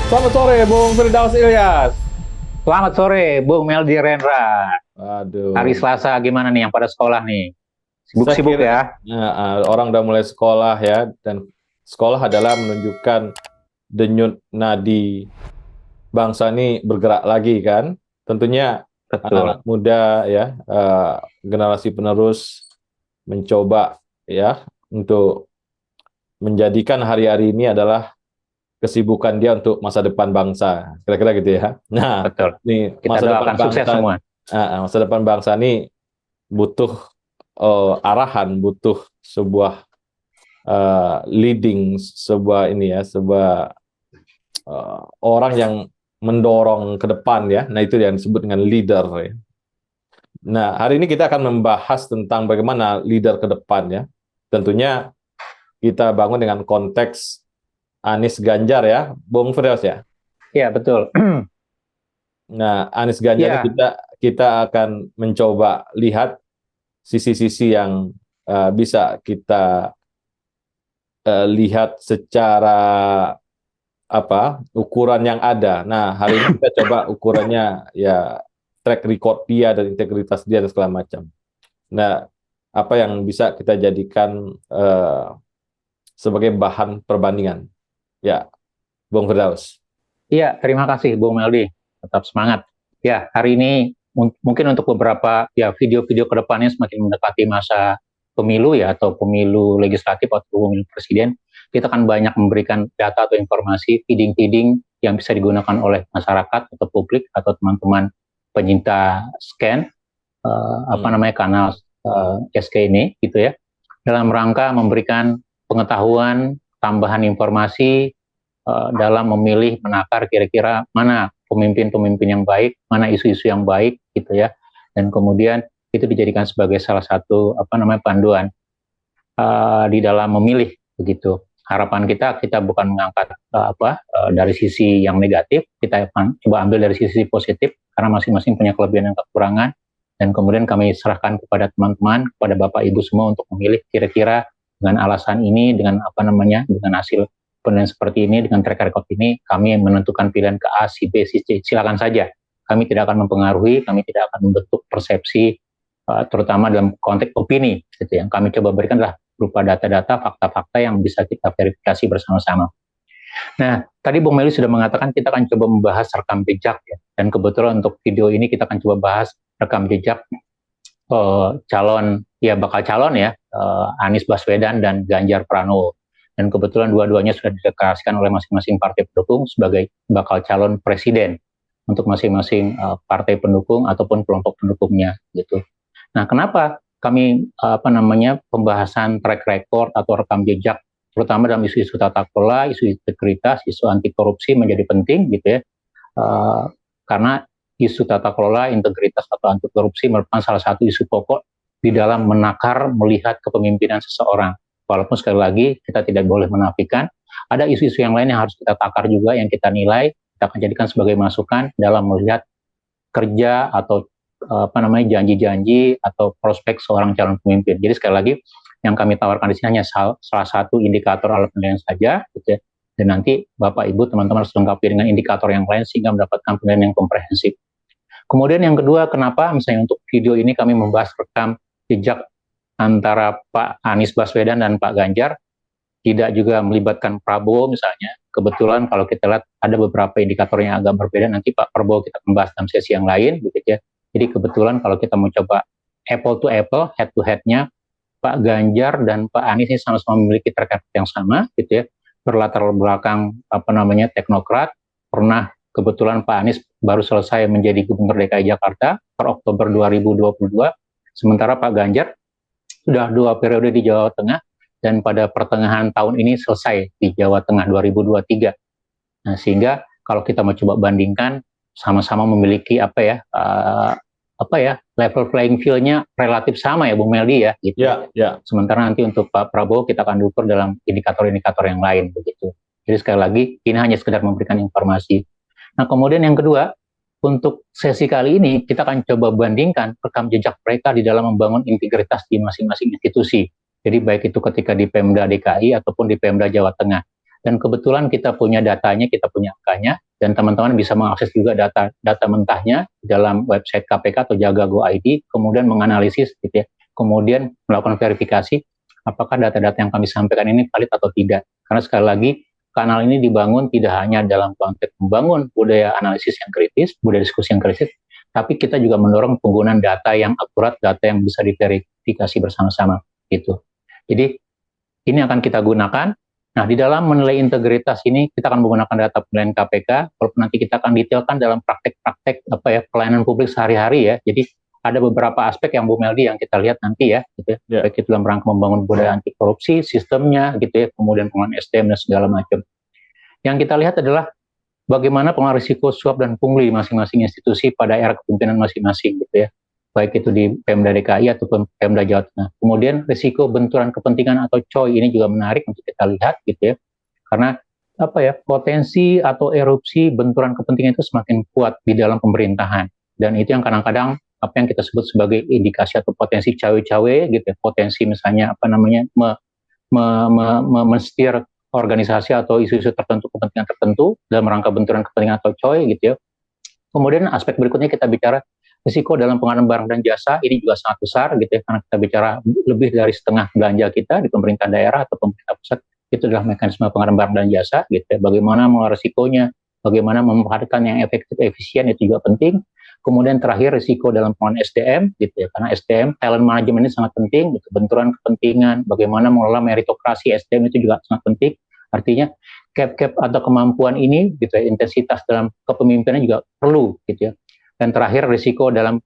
Selamat sore, Bung Firdaus Ilyas. Selamat sore, Bung Meldi Rendra. Hari Aduh, Selasa gimana nih yang pada sekolah nih? saya Sibuk-sibuk kira ya? orang udah mulai sekolah ya, dan sekolah adalah menunjukkan denyut nadi bangsa ini bergerak lagi kan. Tentunya anak-anak Betul. muda ya, generasi penerus mencoba ya untuk menjadikan hari-hari ini adalah kesibukan dia untuk masa depan bangsa. Kira-kira gitu ya. Nah, Betul. nih Kita doakan sukses semua. masa depan bangsa ini butuh arahan, butuh sebuah leading, sebuah ini ya, sebuah orang yang mendorong ke depan ya. Nah, itu yang disebut dengan leader ya. Nah, hari ini kita akan membahas tentang bagaimana leader ke depan ya. Tentunya kita bangun dengan konteks Anies Ganjar ya, Bung Firdaus ya. Iya, betul. Nah, Anies Ganjar ini Iya, kita akan mencoba lihat sisi-sisi yang bisa kita lihat secara ukuran yang ada. Nah, hari ini kita coba ukurannya ya track record dia dan integritas dia dan segala macam. Nah, apa yang bisa kita jadikan sebagai bahan perbandingan? Ya, Bung Firdaus. iya. Terima kasih, Bung Meldi. Tetap semangat. Ya, hari ini mungkin untuk beberapa ya video-video kedepannya semakin mendekati masa pemilu ya atau pemilu legislatif atau pemilu presiden, kita akan banyak memberikan data atau informasi feeding-feeding yang bisa digunakan oleh masyarakat atau publik atau teman-teman penyinta scan apa Hmm. namanya kanal SK ini gitu ya dalam rangka memberikan pengetahuan tambahan informasi dalam memilih menakar kira-kira mana pemimpin-pemimpin yang baik, mana isu-isu yang baik gitu ya, dan kemudian itu dijadikan sebagai salah satu apa namanya panduan di dalam memilih begitu. Harapan kita bukan mengangkat dari sisi yang negatif, kita akan coba ambil dari sisi positif karena masing-masing punya kelebihan dan kekurangan, dan kemudian kami serahkan kepada teman-teman, kepada Bapak Ibu semua untuk memilih kira-kira dengan alasan ini, dengan apa namanya, dengan hasil penilaian seperti ini, dengan track record ini, kami menentukan pilihan ke A, C, B, C, C, silakan saja. Kami tidak akan mempengaruhi, kami tidak akan membentuk persepsi, terutama dalam konteks opini. Gitu. Yang kami coba berikan adalah berupa data-data, fakta-fakta yang bisa kita verifikasi bersama-sama. Nah, tadi Bung Meli sudah mengatakan kita akan coba membahas rekam jejak ya. Dan kebetulan untuk video ini kita akan coba bahas rekam jejak bakal calon ya, Anies Baswedan dan Ganjar Pranowo. Dan kebetulan dua-duanya sudah dideklarasikan oleh masing-masing partai pendukung sebagai bakal calon presiden untuk masing-masing partai pendukung ataupun kelompok pendukungnya gitu. Nah, kenapa kami apa namanya pembahasan track record atau rekam jejak terutama dalam isu-isu tata kelola, isu integritas, isu anti korupsi menjadi penting gitu ya. Karena isu tata kelola, integritas atau anti korupsi merupakan salah satu isu pokok di dalam menakar melihat kepemimpinan seseorang. Walaupun sekali lagi kita tidak boleh menafikan ada isu-isu yang lain yang harus kita takar juga, yang kita nilai, kita akan jadikan sebagai masukan dalam melihat kerja atau apa namanya janji-janji atau prospek seorang calon pemimpin. Jadi sekali lagi yang kami tawarkan di sini hanya salah satu indikator alat penilaian saja, gitu ya. Dan nanti Bapak Ibu teman-teman harus lengkapi dengan indikator yang lain sehingga mendapatkan penilaian yang komprehensif. Kemudian yang kedua, kenapa misalnya untuk video ini kami membahas rekam jejak antara Pak Anies Baswedan dan Pak Ganjar, tidak juga melibatkan Prabowo misalnya. Kebetulan kalau kita lihat ada beberapa indikator yang agak berbeda, nanti Pak Prabowo kita membahas dalam sesi yang lain, gitu ya. Jadi kebetulan kalau kita mau coba apple to apple, head to head-nya, Pak Ganjar dan Pak Anies ini sama-sama memiliki track record yang sama, gitu ya. Berlatar belakang apa namanya teknokrat, pernah kebetulan Pak Anies baru selesai menjadi Gubernur DKI Jakarta per Oktober 2022, sementara Pak Ganjar sudah 2 periode di Jawa Tengah dan pada pertengahan tahun ini selesai di Jawa Tengah 2023. Nah, sehingga kalau kita mau coba bandingkan, sama-sama memiliki level playing field-nya relatif sama ya Bung Meldi ya gitu. Ya, ya. Sementara nanti untuk Pak Prabowo kita akan ukur dalam indikator-indikator yang lain begitu. Jadi sekali lagi ini hanya sekedar memberikan informasi. Nah, kemudian yang kedua, untuk sesi kali ini kita akan coba bandingkan rekam jejak mereka di dalam membangun integritas di masing-masing institusi. Jadi baik itu ketika di Pemda DKI ataupun di Pemda Jawa Tengah. Dan kebetulan kita punya datanya, kita punya angkanya, dan teman-teman bisa mengakses juga data mentahnya dalam website KPK atau Jaga Go ID, kemudian menganalisis gitu ya, kemudian melakukan verifikasi apakah data-data yang kami sampaikan ini valid atau tidak. Karena sekali lagi, kanal ini dibangun tidak hanya dalam konteks membangun budaya analisis yang kritis, budaya diskusi yang kritis, tapi kita juga mendorong penggunaan data yang akurat, data yang bisa diverifikasi bersama-sama gitu. Jadi ini akan kita gunakan. Nah, di dalam menilai integritas ini kita akan menggunakan data penilaian KPK. Walaupun nanti kita akan detailkan dalam praktek-praktek pelayanan publik sehari-hari ya. Jadi ada beberapa aspek yang Bu Meldi yang kita lihat nanti ya, gitu ya. Baik itu dalam rangka membangun budaya anti korupsi, sistemnya gitu ya, kemudian pengelolaan SDM dan segala macam. Yang kita lihat adalah bagaimana pengaruh risiko suap dan pungli masing-masing institusi pada era kepemimpinan masing-masing gitu ya, baik itu di Pemda DKI ataupun Pemda Jawa Tengah. Kemudian risiko benturan kepentingan atau COI ini juga menarik untuk kita lihat gitu ya, karena potensi atau erupsi benturan kepentingan itu semakin kuat di dalam pemerintahan, dan itu yang kadang-kadang apa yang kita sebut sebagai indikasi atau potensi cawe-cawe gitu ya, potensi misalnya menstir organisasi atau isu-isu tertentu, kepentingan tertentu dalam rangka benturan kepentingan atau COI gitu ya. Kemudian aspek berikutnya kita bicara risiko dalam pengadaan barang dan jasa, ini juga sangat besar gitu ya, karena kita bicara lebih dari setengah belanja kita di pemerintah daerah atau pemerintah pusat itu adalah mekanisme pengadaan barang dan jasa gitu ya. Bagaimana mengelola risikonya, bagaimana memanfaatkan yang efektif efisien itu juga penting. Kemudian terakhir risiko dalam pengelolaan SDM gitu ya, karena SDM talent management ini sangat penting gitu. Benturan kepentingan, bagaimana mengelola meritokrasi SDM itu juga sangat penting. Artinya cap atau kemampuan ini gitu ya, intensitas dalam kepemimpinan juga perlu gitu ya. Dan terakhir risiko dalam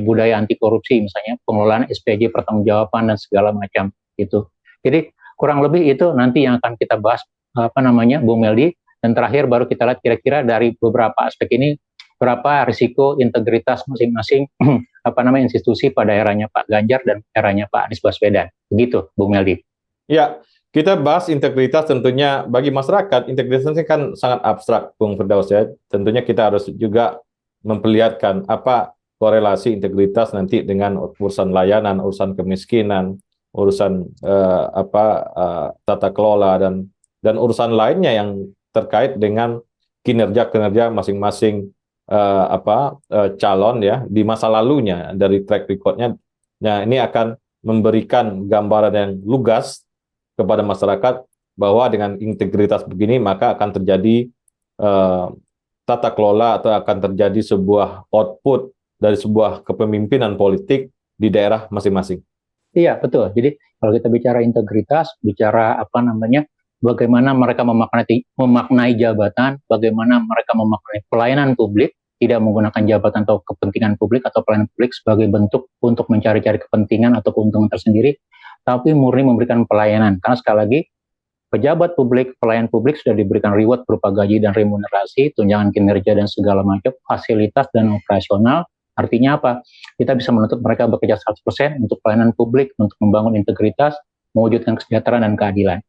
budaya anti korupsi, misalnya pengelolaan SPJ, pertanggungjawaban dan segala macam itu. Jadi kurang lebih itu nanti yang akan kita bahas Bung Meldi. Dan terakhir baru kita lihat kira-kira dari beberapa aspek ini berapa risiko integritas masing-masing institusi pada eranya Pak Ganjar dan eranya Pak Anies Baswedan. Begitu, Bung Meldi. Ya, kita bahas integritas tentunya bagi masyarakat. Integritas ini kan sangat abstrak, Bung Firdaus ya. Tentunya kita harus juga memperlihatkan apa korelasi integritas nanti dengan urusan layanan, urusan kemiskinan, urusan tata kelola dan urusan lainnya yang terkait dengan kinerja masing-masing calon ya di masa lalunya dari track recordnya. Nah, ini akan memberikan gambaran yang lugas kepada masyarakat bahwa dengan integritas begini maka akan terjadi tata kelola atau akan terjadi sebuah output dari sebuah kepemimpinan politik di daerah masing-masing. Iya, betul. Jadi kalau kita bicara integritas, bicara bagaimana mereka memaknai jabatan, bagaimana mereka memaknai pelayanan publik, tidak menggunakan jabatan atau kepentingan publik atau pelayanan publik sebagai bentuk untuk mencari-cari kepentingan atau keuntungan tersendiri, tapi murni memberikan pelayanan. Karena sekali lagi, pejabat publik, pelayan publik sudah diberikan reward berupa gaji dan remunerasi, tunjangan kinerja dan segala macam, fasilitas dan operasional. Artinya apa? Kita bisa menuntut mereka bekerja 100% untuk pelayanan publik, untuk membangun integritas, mewujudkan kesejahteraan dan keadilan.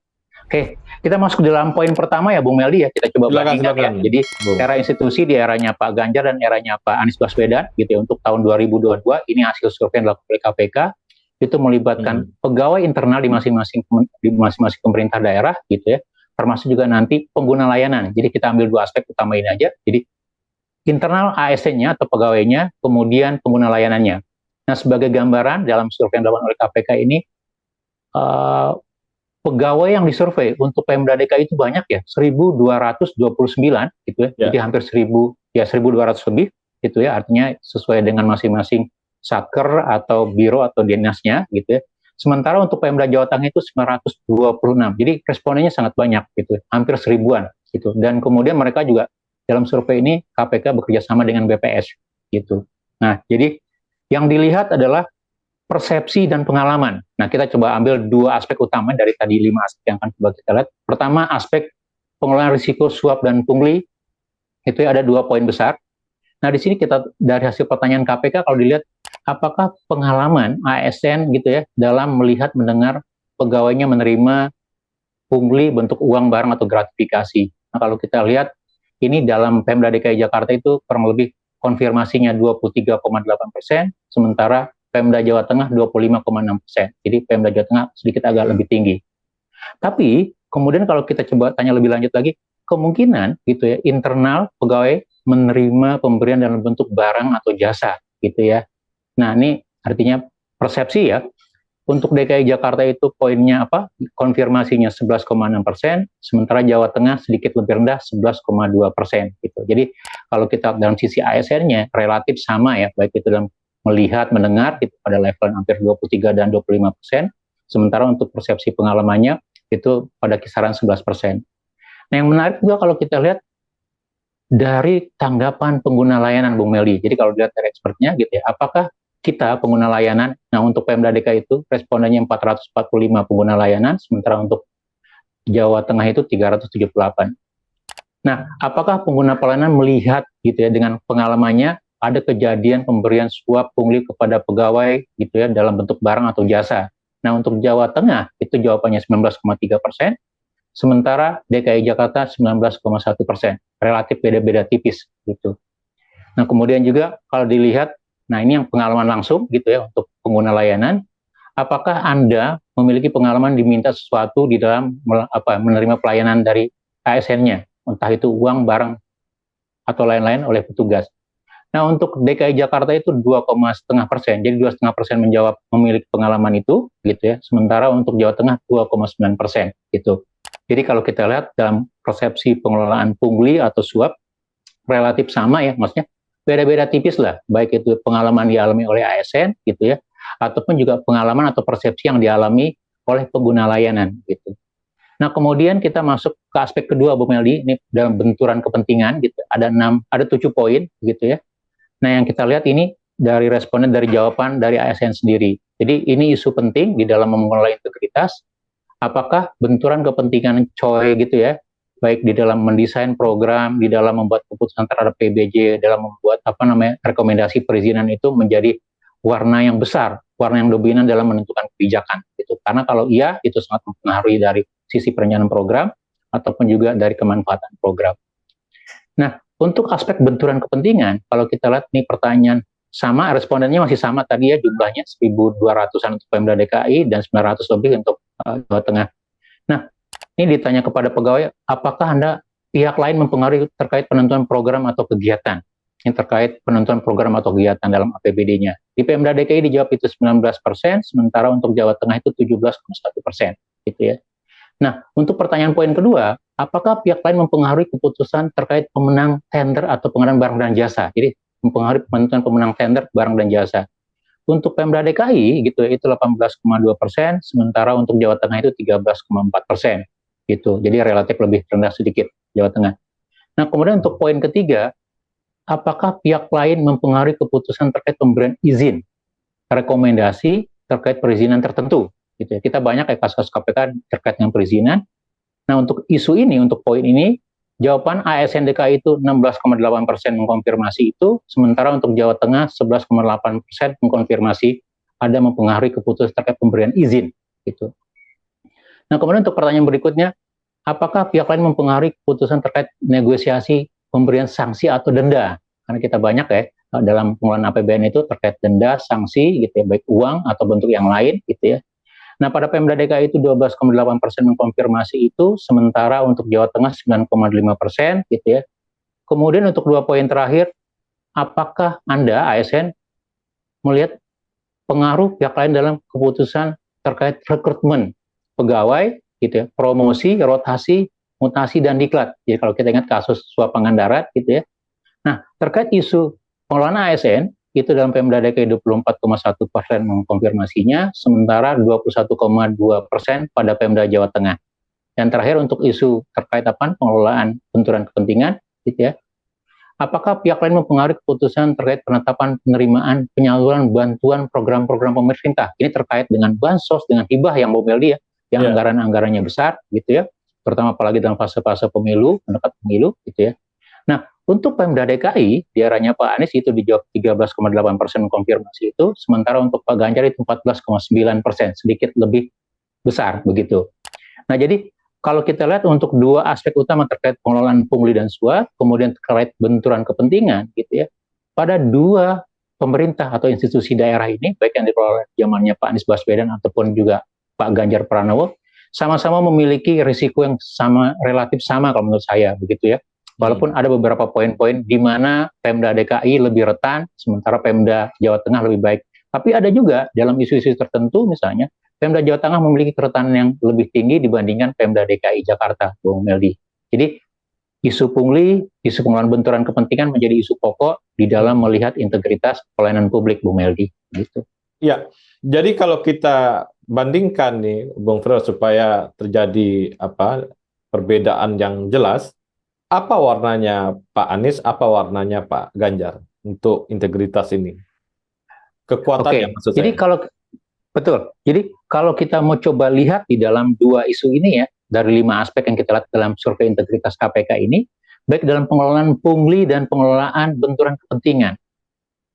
Oke, kita masuk di dalam poin pertama ya, Bung Meldi ya. Kita coba bandingkan ya. Jadi era institusi di eranya Pak Ganjar dan eranya Pak Anies Baswedan gitu ya, untuk tahun 2022 ini hasil survei yang dilakukan oleh KPK itu melibatkan pegawai internal di masing-masing pemerintah daerah gitu ya, termasuk juga nanti pengguna layanan. Jadi kita ambil dua aspek utama ini aja. Jadi internal ASN-nya atau pegawainya, kemudian pengguna layanannya. Nah, sebagai gambaran dalam survei yang dilakukan oleh KPK ini, pegawai yang disurvei untuk Pemda DKI itu banyak ya, 1.229 gitu ya, jadi hampir 1.200 lebih gitu ya, artinya sesuai dengan masing-masing satker atau biro atau dinasnya gitu ya. Sementara untuk Pemda Jawa Tengah itu 926, jadi respondennya sangat banyak gitu, hampir 1.000-an gitu. Dan kemudian mereka juga dalam survei ini KPK bekerja sama dengan BPS gitu. Nah, jadi yang dilihat adalah persepsi dan pengalaman. Nah, kita coba ambil dua aspek utama dari tadi 5 aspek yang akan coba kita lihat. Pertama, aspek pengelolaan risiko suap dan pungli. Itu ada 2 poin besar. Nah, di sini kita dari hasil pertanyaan KPK kalau dilihat apakah pengalaman ASN gitu ya dalam melihat mendengar pegawainya menerima pungli bentuk uang barang atau gratifikasi. Nah, kalau kita lihat ini dalam Pemda DKI Jakarta itu kurang lebih konfirmasinya 23,8%, sementara Pemda Jawa Tengah 25,6%. Jadi Pemda Jawa Tengah sedikit agak lebih tinggi. Tapi Kemudian kalau kita coba tanya lebih lanjut lagi, kemungkinan gitu ya internal pegawai menerima pemberian dalam bentuk barang atau jasa gitu ya. Nah, ini artinya persepsi ya. Untuk DKI Jakarta itu poinnya apa? Konfirmasinya 11,6%, sementara Jawa Tengah sedikit lebih rendah 11,2% gitu. Jadi kalau kita dalam sisi ASN-nya relatif sama ya, baik itu dalam melihat, mendengar gitu, pada level hampir 23 dan 25%, sementara untuk persepsi pengalamannya itu pada kisaran 11%. Nah, yang menarik juga kalau kita lihat dari tanggapan pengguna layanan Bung Meli. Jadi kalau dilihat dari expertnya gitu ya, apakah kita pengguna layanan, nah untuk Pemda DKI itu respondennya 445 pengguna layanan, sementara untuk Jawa Tengah itu 378. Nah, apakah pengguna pelayanan melihat gitu ya dengan pengalamannya ada kejadian pemberian suap pungli kepada pegawai gitu ya dalam bentuk barang atau jasa? Nah, untuk Jawa Tengah itu jawabannya 19,3%, sementara DKI Jakarta 19,1%, relatif beda-beda tipis gitu. Nah, kemudian juga kalau dilihat, nah ini yang pengalaman langsung gitu ya untuk pengguna layanan, apakah Anda memiliki pengalaman diminta sesuatu di dalam menerima pelayanan dari ASN-nya, entah itu uang, barang, atau lain-lain oleh petugas. Nah, untuk DKI Jakarta itu 2,5%, jadi 2,5% menjawab memiliki pengalaman itu, gitu ya. Sementara untuk Jawa Tengah 2,9%, gitu. Jadi kalau kita lihat dalam persepsi pengelolaan pungli atau suap relatif sama ya, maksudnya beda-beda tipis lah, baik itu pengalaman dialami oleh ASN, gitu ya, ataupun juga pengalaman atau persepsi yang dialami oleh pengguna layanan, gitu. Nah, kemudian kita masuk ke aspek kedua, Bu Meldi, ini dalam benturan kepentingan, gitu. Ada 7 poin, gitu ya. Nah, yang kita lihat ini dari responden, dari jawaban dari ASN sendiri. Jadi ini isu penting di dalam mengelola integritas. Apakah benturan kepentingan COE gitu ya, baik di dalam mendesain program, di dalam membuat keputusan terhadap PBJ, dalam membuat rekomendasi perizinan itu menjadi warna yang besar, warna yang dominan dalam menentukan kebijakan. Gitu. Karena kalau iya, itu sangat mempengaruhi dari sisi perencanaan program ataupun juga dari kemanfaatan program. Nah, untuk aspek benturan kepentingan, kalau kita lihat nih pertanyaan sama, respondennya masih sama tadi ya, jumlahnya 1.200-an untuk Pemda DKI dan 900 lebih untuk Jawa Tengah. Nah, ini ditanya kepada pegawai, apakah Anda pihak lain mempengaruhi terkait penentuan program atau kegiatan? Yang terkait penentuan program atau kegiatan dalam APBD-nya. Di Pemda DKI dijawab itu 19%, sementara untuk Jawa Tengah itu 17,1%. Gitu ya. Nah, untuk pertanyaan poin kedua, apakah pihak lain mempengaruhi keputusan terkait pemenang tender atau pengadaan barang dan jasa? Jadi, mempengaruhi penentuan pemenang tender barang dan jasa. Untuk Pemda DKI, gitu ya, itu 18,2%, sementara untuk Jawa Tengah itu 13,4%. Gitu. Jadi relatif lebih rendah sedikit Jawa Tengah. Nah, kemudian untuk poin ketiga, apakah pihak lain mempengaruhi keputusan terkait pemberian izin, rekomendasi terkait perizinan tertentu? Gitu ya. Kita banyak kasus-kasus KPK terkait dengan perizinan. Nah, untuk isu ini, untuk poin ini, jawaban ASN DKI itu 16,8% mengkonfirmasi itu, sementara untuk Jawa Tengah 11,8% mengkonfirmasi ada mempengaruhi keputusan terkait pemberian izin. Gitu. Nah, kemudian untuk pertanyaan berikutnya, apakah pihak lain mempengaruhi keputusan terkait negosiasi pemberian sanksi atau denda? Karena kita banyak ya dalam pengelolaan APBN itu terkait denda, sanksi, gitu ya, baik uang atau bentuk yang lain, gitu ya. Nah, pada Pemda DKI itu 12,8% mengkonfirmasi itu, sementara untuk Jawa Tengah 9,5%, gitu ya. Kemudian untuk 2 poin terakhir, apakah Anda, ASN, melihat pengaruh pihak lain dalam keputusan terkait rekrutmen pegawai, gitu ya, promosi, rotasi, mutasi, dan diklat. Jadi kalau kita ingat kasus suap Pangandaran, gitu ya. Nah, terkait isu pengelolaan ASN, itu dalam Pemda DKI 24,1% mengkonfirmasinya, sementara 21,2% pada Pemda Jawa Tengah. Dan terakhir untuk isu terkait pengelolaan benturan kepentingan, gitu ya. Apakah pihak lain mempengaruhi keputusan terkait penetapan penerimaan penyaluran bantuan program-program pemerintah? Ini terkait dengan bansos, dengan hibah yang Meldi ya, yang anggaran-anggarannya besar, gitu ya. Terutama apalagi dalam fase-fase pemilu, mendekat pemilu, gitu ya. Nah, untuk Pemda DKI, di eranya Pak Anies itu dijawab 13,8% konfirmasi itu, sementara untuk Pak Ganjar itu 14,9%, sedikit lebih besar begitu. Nah, jadi kalau kita lihat untuk 2 aspek utama terkait pengelolaan pungli dan suap, kemudian terkait benturan kepentingan, gitu ya, pada 2 pemerintah atau institusi daerah ini, baik yang dikelola zamannya Pak Anies Baswedan ataupun juga Pak Ganjar Pranowo, sama-sama memiliki risiko yang sama, relatif sama kalau menurut saya, begitu ya. Walaupun ada beberapa poin-poin di mana Pemda DKI lebih rentan, sementara Pemda Jawa Tengah lebih baik. Tapi ada juga dalam isu-isu tertentu, misalnya Pemda Jawa Tengah memiliki kerentanan yang lebih tinggi dibandingkan Pemda DKI Jakarta, Bung Meldi. Jadi isu pungli, isu pengelolaan benturan kepentingan menjadi isu pokok di dalam melihat integritas pelayanan publik, Bung Meldi. Gitu. Ya, jadi kalau kita bandingkan nih, Bung Firdaus, supaya terjadi perbedaan yang jelas, apa warnanya Pak Anies, apa warnanya Pak Ganjar untuk integritas ini? Kekuatannya maksud jadi saya. betul. Jadi kalau kita mau coba lihat di dalam dua isu ini ya, dari 5 aspek yang kita lihat dalam survei integritas KPK ini, baik dalam pengelolaan pungli dan pengelolaan benturan kepentingan.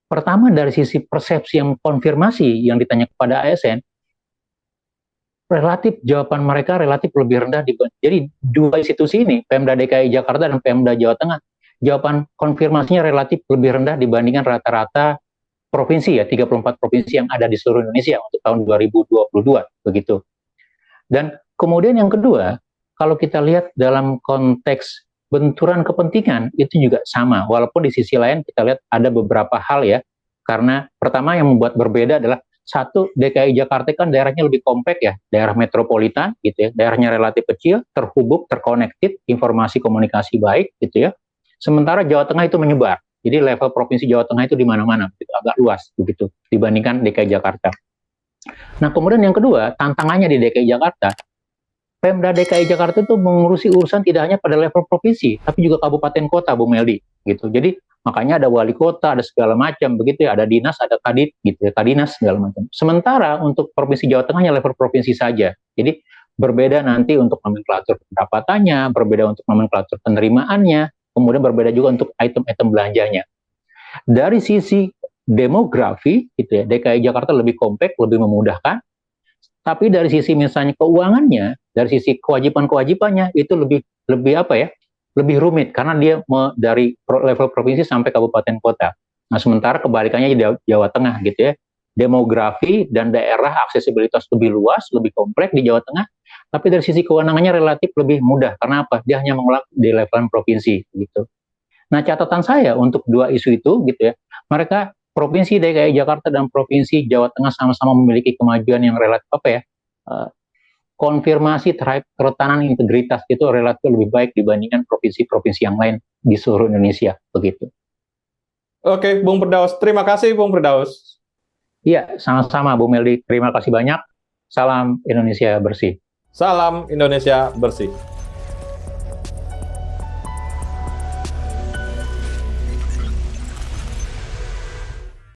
Pertama dari sisi persepsi yang konfirmasi yang ditanya kepada ASN, relatif jawaban mereka relatif lebih rendah dibanding. Jadi dua institusi ini, Pemda DKI Jakarta dan Pemda Jawa Tengah, jawaban konfirmasinya relatif lebih rendah dibandingkan rata-rata provinsi ya, 34 provinsi yang ada di seluruh Indonesia untuk tahun 2022 begitu. Dan kemudian yang kedua, kalau kita lihat dalam konteks benturan kepentingan itu juga sama, walaupun di sisi lain kita lihat ada beberapa hal ya. Karena pertama yang membuat berbeda adalah satu, DKI Jakarta kan daerahnya lebih kompak ya, daerah metropolitan gitu ya, daerahnya relatif kecil, terhubung, terkonektif, informasi komunikasi baik gitu ya. Sementara Jawa Tengah itu menyebar. Jadi level provinsi Jawa Tengah itu di mana-mana, gitu, agak luas begitu dibandingkan DKI Jakarta. Nah, kemudian yang kedua, tantangannya di DKI Jakarta, Pemda DKI Jakarta itu mengurusi urusan tidak hanya pada level provinsi, tapi juga kabupaten kota, Bung Meldi, gitu. Jadi makanya ada wali kota, ada segala macam, begitu ya, ada dinas, ada kadit, gitu ya, kadinas segala macam. Sementara untuk provinsi Jawa Tengahnya level provinsi saja. Jadi berbeda nanti untuk nomenklatur pendapatannya, berbeda untuk nomenklatur penerimaannya, kemudian berbeda juga untuk item-item belanjanya. Dari sisi demografi, gitu ya, DKI Jakarta lebih kompak, lebih memudahkan. Tapi dari sisi misalnya keuangannya, dari sisi kewajiban-kewajibannya itu lebih apa ya? Lebih rumit karena dia dari level provinsi sampai kabupaten kota. Nah, sementara kebalikannya di Jawa Tengah gitu ya. Demografi dan daerah aksesibilitas lebih luas, lebih kompleks di Jawa Tengah, tapi dari sisi kewenangannya relatif lebih mudah. Karena apa? Dia hanya mengelak di level provinsi gitu. Nah, catatan saya untuk dua isu itu gitu ya. Mereka Provinsi DKI Jakarta dan Provinsi Jawa Tengah sama-sama memiliki kemajuan yang relatif apa ya? Konfirmasi terhadap kerentanan integritas itu relatif lebih baik dibandingkan provinsi-provinsi yang lain di seluruh Indonesia, begitu. Oke, Bung Firdaus. Terima kasih, Bung Firdaus. Iya, sama-sama, Bu Meldi. Terima kasih banyak. Salam Indonesia bersih. Salam Indonesia bersih.